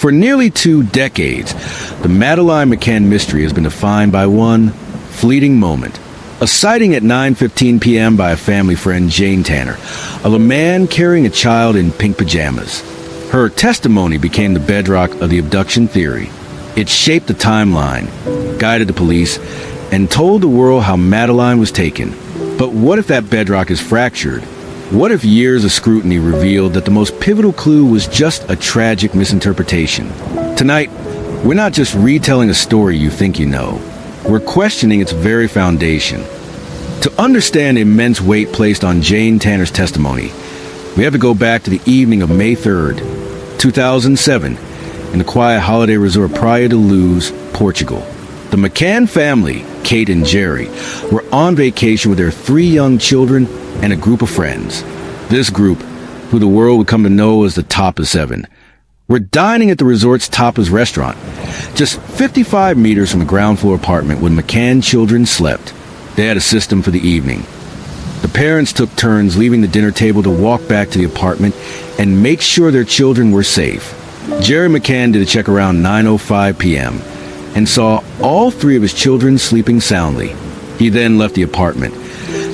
For nearly 2 decades, the Madeleine McCann mystery has been defined by one fleeting moment. A sighting at 9:15 p.m. by a family friend, Jane Tanner, of a man carrying a child in pink pajamas. Her testimony became the bedrock of the abduction theory. It shaped the timeline, guided the police, and told the world how Madeleine was taken. But what if that bedrock is fractured? What if years of scrutiny revealed that the most pivotal clue was just a tragic misinterpretation? Tonight, we're not just retelling a story you think you know. We're questioning its very foundation. To understand the immense weight placed on Jane Tanner's testimony, we have to go back to the evening of May 3rd, 2007, in the quiet holiday resort Praia de Luz, Portugal. The McCann family, Kate and Jerry, were on vacation with their 3 young children and a group of friends. This group, who the world would come to know as the Tapas 7, were dining at the resort's Tapas restaurant, just 55 meters from the ground floor apartment where the McCann children slept. They had a system for the evening. The parents took turns leaving the dinner table to walk back to the apartment and make sure their children were safe. Jerry McCann did a check around 9:05 p.m. and saw all 3 of his children sleeping soundly. He then left the apartment,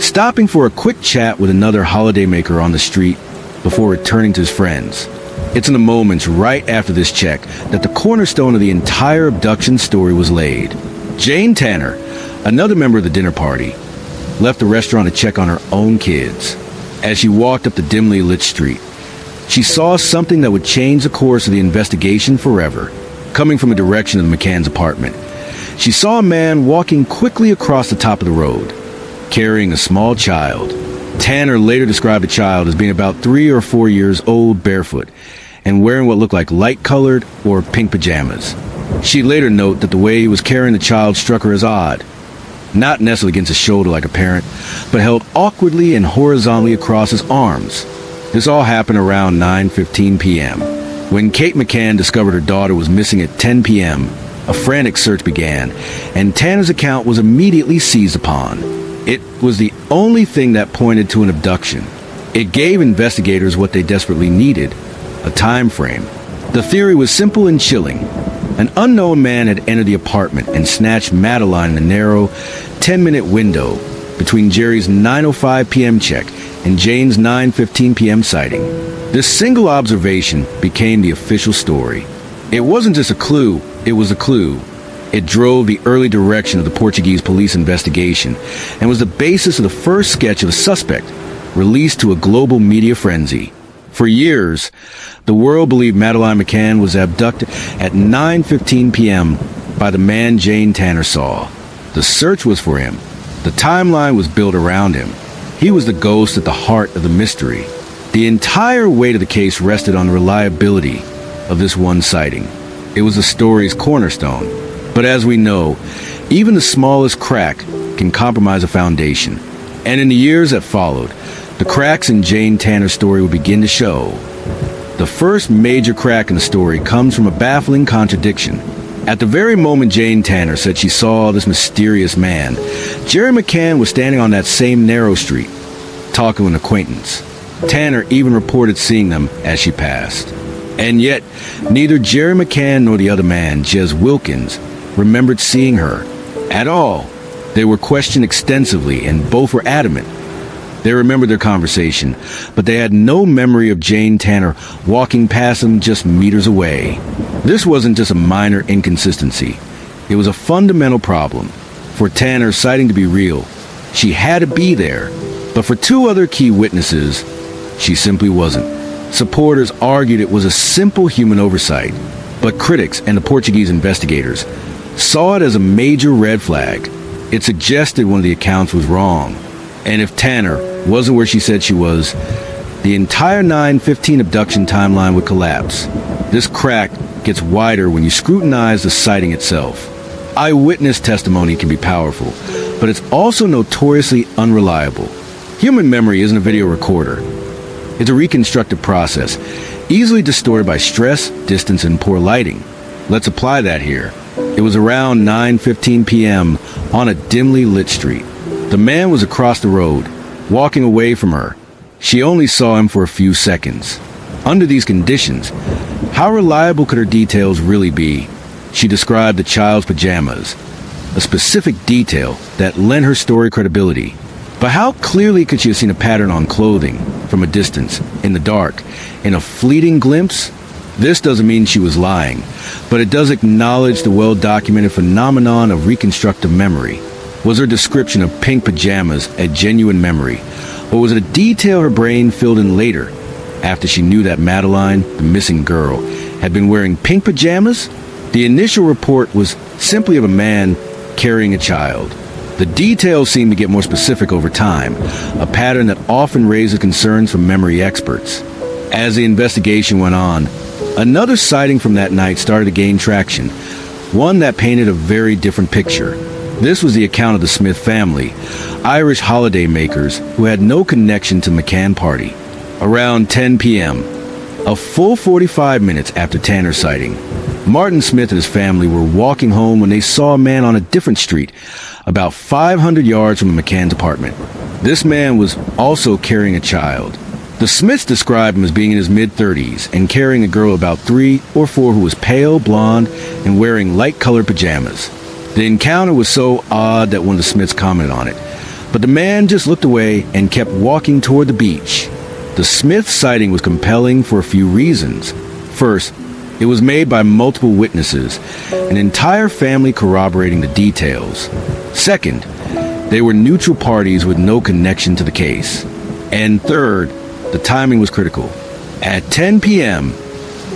stopping for a quick chat with another holidaymaker on the street before returning to his friends. It's in the moments right after this check that the cornerstone of the entire abduction story was laid. Jane Tanner, another member of the dinner party, left the restaurant to check on her own kids. As she walked up the dimly lit street, she saw something that would change the course of the investigation forever. Coming from the direction of the McCann's apartment, she saw a man walking quickly across the top of the road, carrying a small child. Tanner later described the child as being about 3 or 4 years old, barefoot, and wearing what looked like light-colored or pink pajamas. She later noted that the way he was carrying the child struck her as odd, not nestled against his shoulder like a parent, but held awkwardly and horizontally across his arms. This all happened around 9:15 p.m. When Kate McCann discovered her daughter was missing at 10 p.m., a frantic search began, and Tanner's account was immediately seized upon. It was the only thing that pointed to an abduction. It gave investigators what they desperately needed, a time frame. The theory was simple and chilling. An unknown man had entered the apartment and snatched Madeleine in the narrow 10-minute window between Jerry's 9:05 p.m. check and Jane's 9:15 p.m. sighting. This single observation became the official story. It wasn't just a clue, it was a clue. It drove the early direction of the Portuguese police investigation and was the basis of the first sketch of a suspect released to a global media frenzy. For years, the world believed Madeleine McCann was abducted at 9:15 p.m. by the man Jane Tanner saw. The search was for him. The timeline was built around him. He was the ghost at the heart of the mystery. The entire weight of the case rested on the reliability of this one sighting. It was the story's cornerstone. But as we know, even the smallest crack can compromise a foundation. And in the years that followed, the cracks in Jane Tanner's story would begin to show. The first major crack in the story comes from a baffling contradiction. At the very moment Jane Tanner said she saw this mysterious man, Jerry McCann was standing on that same narrow street, talking with an acquaintance. Tanner even reported seeing them as she passed. And yet, neither Jerry McCann nor the other man, Jez Wilkins, remembered seeing her at all. They were questioned extensively, and both were adamant. They remembered their conversation, but they had no memory of Jane Tanner walking past them just meters away. This wasn't just a minor inconsistency. It was a fundamental problem. For Tanner's sighting to be real, she had to be there. But for 2 other key witnesses, she simply wasn't. Supporters argued it was a simple human oversight, but critics and the Portuguese investigators saw it as a major red flag. It suggested one of the accounts was wrong. And if Tanner wasn't where she said she was, the entire 9:15 abduction timeline would collapse. This crack gets wider when you scrutinize the sighting itself. Eyewitness testimony can be powerful, but it's also notoriously unreliable. Human memory isn't a video recorder. It's a reconstructive process, easily distorted by stress, distance, and poor lighting. Let's apply that here. It was around 9:15 p.m. on a dimly lit street. The man was across the road, walking away from her. She only saw him for a few seconds. Under these conditions, how reliable could her details really be? She described the child's pajamas, a specific detail that lent her story credibility. But how clearly could she have seen a pattern on clothing, from a distance, in the dark, in a fleeting glimpse? This doesn't mean she was lying, but it does acknowledge the well-documented phenomenon of reconstructive memory. Was her description of pink pajamas a genuine memory, or was it a detail her brain filled in later, after she knew that Madeleine, the missing girl, had been wearing pink pajamas? The initial report was simply of a man carrying a child. The details seem to get more specific over time, a pattern that often raises concerns from memory experts. As the investigation went on, another sighting from that night started to gain traction, one that painted a very different picture. This was the account of the Smith family, Irish holiday makers who had no connection to McCann party. Around 10 p.m., a full 45 minutes after Tanner's sighting, Martin Smith and his family were walking home when they saw a man on a different street, about 500 yards from the McCann's apartment. This man was also carrying a child. The Smiths described him as being in his mid-30s and carrying a girl about 3 or 4 who was pale, blonde, and wearing light-colored pajamas. The encounter was so odd that one of the Smiths commented on it, but the man just looked away and kept walking toward the beach. The Smith sighting was compelling for a few reasons. First, it was made by multiple witnesses, an entire family corroborating the details. Second, they were neutral parties with no connection to the case. And third, the timing was critical. At 10 p.m.,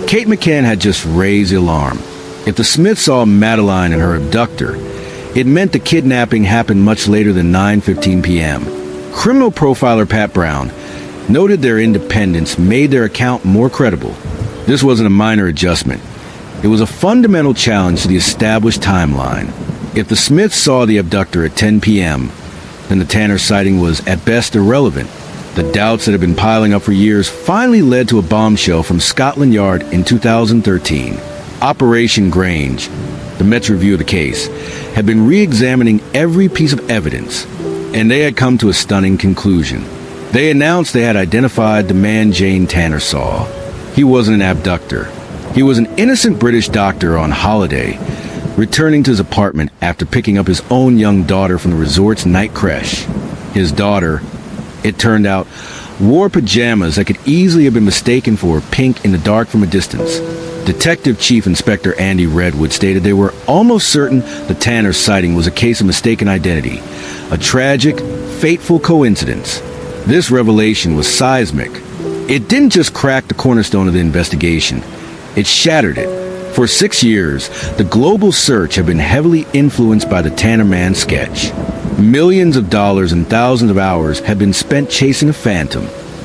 Kate McCann had just raised the alarm. If the Smiths saw Madeleine and her abductor, it meant the kidnapping happened much later than 9:15 p.m. Criminal profiler Pat Brown noted their independence made their account more credible. This wasn't a minor adjustment. It was a fundamental challenge to the established timeline. If the Smiths saw the abductor at 10 p.m., then the Tanner sighting was at best irrelevant. The doubts that had been piling up for years finally led to a bombshell from Scotland Yard in 2013. Operation Grange, the Met's review of the case, had been re-examining every piece of evidence, and they had come to a stunning conclusion. They announced they had identified the man Jane Tanner saw. He wasn't an abductor. He was an innocent British doctor on holiday, returning to his apartment after picking up his own young daughter from the resort's night creche. His daughter, it turned out, wore pajamas that could easily have been mistaken for pink in the dark from a distance. Detective Chief Inspector Andy Redwood stated they were almost certain the Tanner sighting was a case of mistaken identity, a tragic, fateful coincidence. This revelation was seismic. It didn't just crack the cornerstone of the investigation, it shattered it. For 6 years, the global search had been heavily influenced by the Tanner Man sketch. Millions of dollars and thousands of hours had been spent chasing a phantom.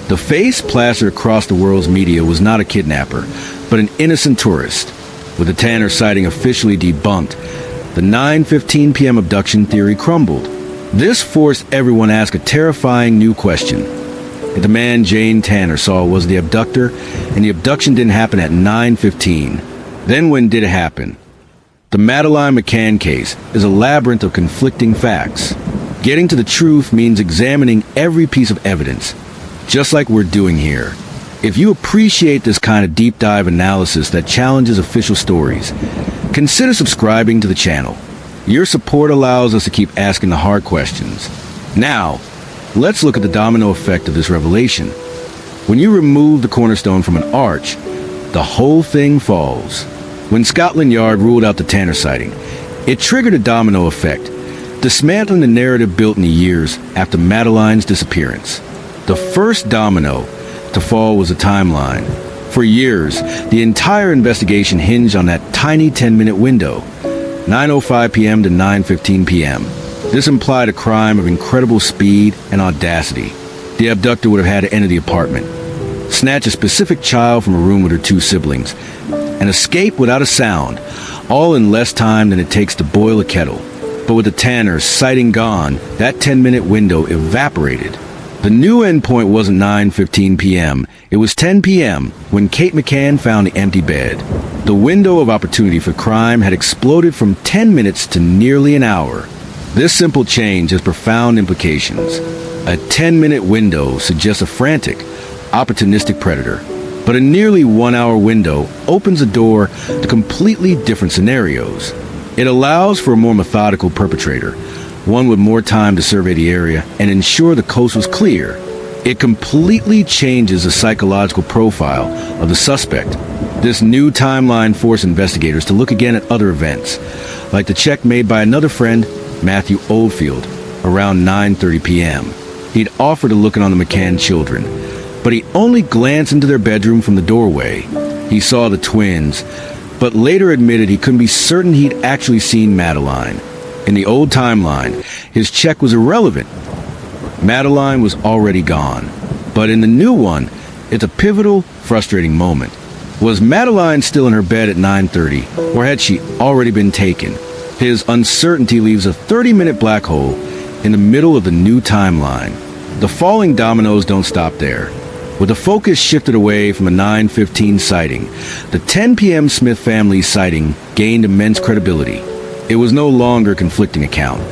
The face plastered across the world's media was not a kidnapper, but an innocent tourist. With the Tanner sighting officially debunked, the 9:15 p.m. abduction theory crumbled. This forced everyone to ask a terrifying new question. If the man Jane Tanner saw was the abductor, and the abduction didn't happen at 9:15, then when did it happen? The Madeleine McCann case is a labyrinth of conflicting facts. Getting to the truth means examining every piece of evidence, just like we're doing here. If you appreciate this kind of deep dive analysis that challenges official stories, consider subscribing to the channel. Your support allows us to keep asking the hard questions. Now, let's look at the domino effect of this revelation. When you remove the cornerstone from an arch, the whole thing falls. When Scotland Yard ruled out the Tanner sighting, it triggered a domino effect, dismantling the narrative built in the years after Madeleine's disappearance. The first domino to fall was a timeline. For years, the entire investigation hinged on that tiny 10-minute window, 9:05 p.m. to 9:15 p.m. This implied a crime of incredible speed and audacity. The abductor would have had to enter the apartment, snatch a specific child from a room with her 2 siblings, and escape without a sound, all in less time than it takes to boil a kettle. But with the Tanner sighting gone, that 10-minute window evaporated. The new endpoint wasn't 9:15 p.m. It was 10 p.m. when Kate McCann found the empty bed. The window of opportunity for crime had exploded from 10 minutes to nearly an hour. This simple change has profound implications. A 10-minute window suggests a frantic, opportunistic predator. But a nearly 1 hour window opens a door to completely different scenarios. It allows for a more methodical perpetrator, one with more time to survey the area and ensure the coast was clear. It completely changes the psychological profile of the suspect. This new timeline forced investigators to look again at other events, like the check made by another friend, Matthew Oldfield, around 9:30 p.m. He'd offered a look in on the McCann children, but he only glanced into their bedroom from the doorway. He saw the twins, but later admitted he couldn't be certain he'd actually seen Madeleine. In the old timeline, his check was irrelevant. Madeleine was already gone. But in the new one, it's a pivotal, frustrating moment. Was Madeleine still in her bed at 9:30, or had she already been taken? His uncertainty leaves a 30-minute black hole in the middle of the new timeline. The falling dominoes don't stop there. With the focus shifted away from a 9:15 sighting, the 10 p.m. Smith family sighting gained immense credibility. It was no longer a conflicting account.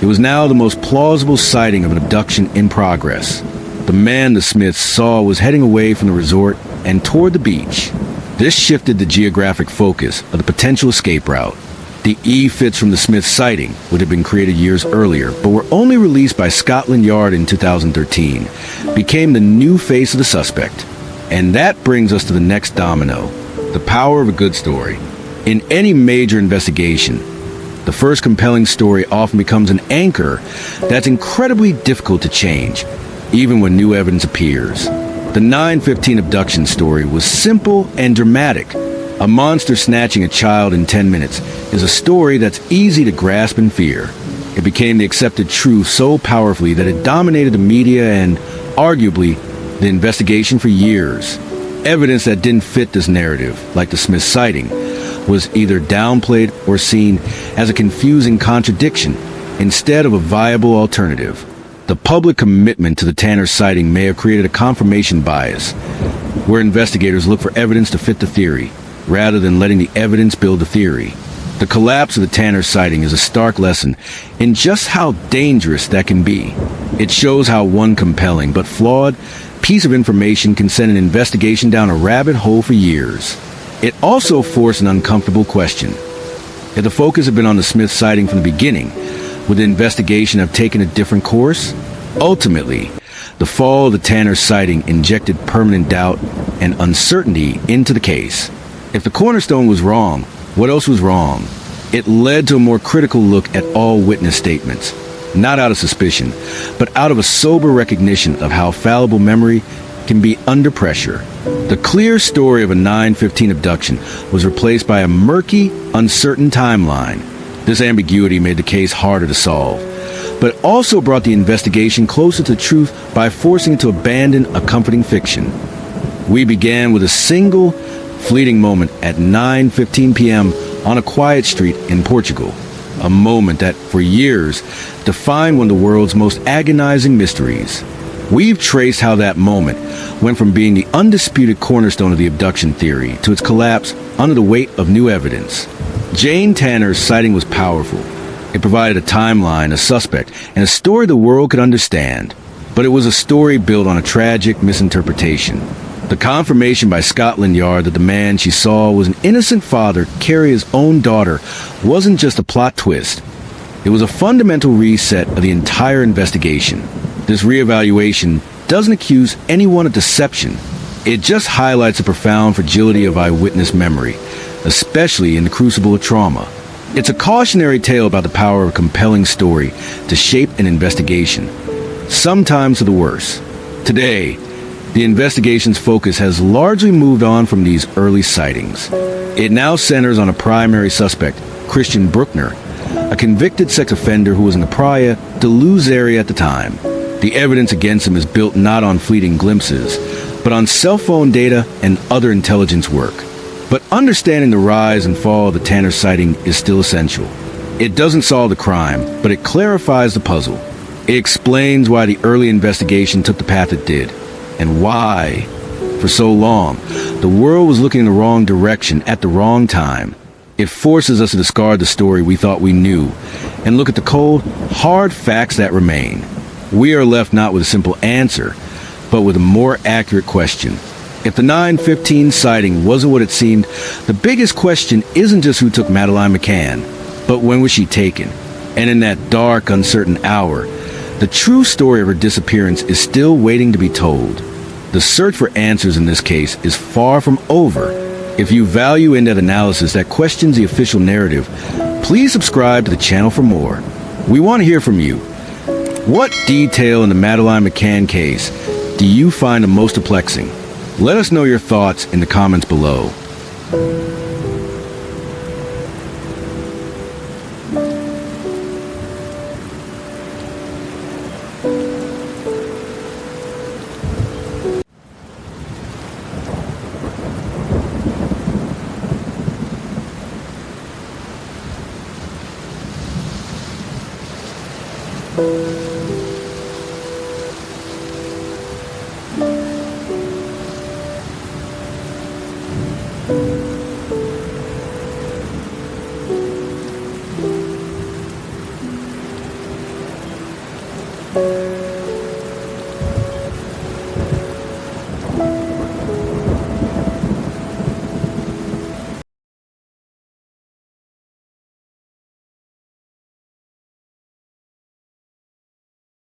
It was now the most plausible sighting of an abduction in progress. The man the Smiths saw was heading away from the resort and toward the beach. This shifted the geographic focus of the potential escape route. The E-fits from the Smith sighting, which had been created years earlier, but were only released by Scotland Yard in 2013, became the new face of the suspect. And that brings us to the next domino, the power of a good story. In any major investigation, the first compelling story often becomes an anchor that's incredibly difficult to change, even when new evidence appears. The 9:15 abduction story was simple and dramatic. A monster snatching a child in 10 minutes is a story that's easy to grasp and fear. It became the accepted truth so powerfully that it dominated the media and, arguably, the investigation for years. Evidence that didn't fit this narrative, like the Smith sighting, was either downplayed or seen as a confusing contradiction instead of a viable alternative. The public commitment to the Tanner sighting may have created a confirmation bias, where investigators look for evidence to fit the theory, rather than letting the evidence build the theory. The collapse of the Tanner sighting is a stark lesson in just how dangerous that can be. It shows how one compelling but flawed piece of information can send an investigation down a rabbit hole for years. It also forced an uncomfortable question. If the focus had been on the Smith sighting from the beginning, would the investigation have taken a different course? Ultimately, the fall of the Tanner sighting injected permanent doubt and uncertainty into the case. If the cornerstone was wrong, what else was wrong? It led to a more critical look at all witness statements, not out of suspicion, but out of a sober recognition of how fallible memory can be under pressure. The clear story of a 9:15 abduction was replaced by a murky, uncertain timeline. This ambiguity made the case harder to solve, but also brought the investigation closer to truth by forcing it to abandon a comforting fiction. We began with a single, fleeting moment at 9:15 p.m. on a quiet street in Portugal, a moment that, for years, defined one of the world's most agonizing mysteries. We've traced how that moment went from being the undisputed cornerstone of the abduction theory to its collapse under the weight of new evidence. Jane Tanner's sighting was powerful. It provided a timeline, a suspect, and a story the world could understand. But it was a story built on a tragic misinterpretation. The confirmation by Scotland Yard that the man she saw was an innocent father carrying his own daughter wasn't just a plot twist. It was a fundamental reset of the entire investigation. This reevaluation doesn't accuse anyone of deception. It just highlights the profound fragility of eyewitness memory, especially in the crucible of trauma. It's a cautionary tale about the power of a compelling story to shape an investigation, sometimes for the worse. Today, the investigation's focus has largely moved on from these early sightings. It now centers on a primary suspect, Christian Bruckner, a convicted sex offender who was in the Praia de Luz area at the time. The evidence against him is built not on fleeting glimpses, but on cell phone data and other intelligence work. But understanding the rise and fall of the Tanner sighting is still essential. It doesn't solve the crime, but it clarifies the puzzle. It explains why the early investigation took the path it did, and why, for so long, the world was looking in the wrong direction at the wrong time. It forces us to discard the story we thought we knew and look at the cold, hard facts that remain. We are left not with a simple answer, but with a more accurate question. If the 9/15 sighting wasn't what it seemed, the biggest question isn't just who took Madeleine McCann, but when was she taken? And in that dark, uncertain hour, the true story of her disappearance is still waiting to be told. The search for answers in this case is far from over. If you value in-depth analysis that questions the official narrative, please subscribe to the channel for more. We want to hear from you. What detail in the Madeleine McCann case do you find the most perplexing? Let us know your thoughts in the comments below.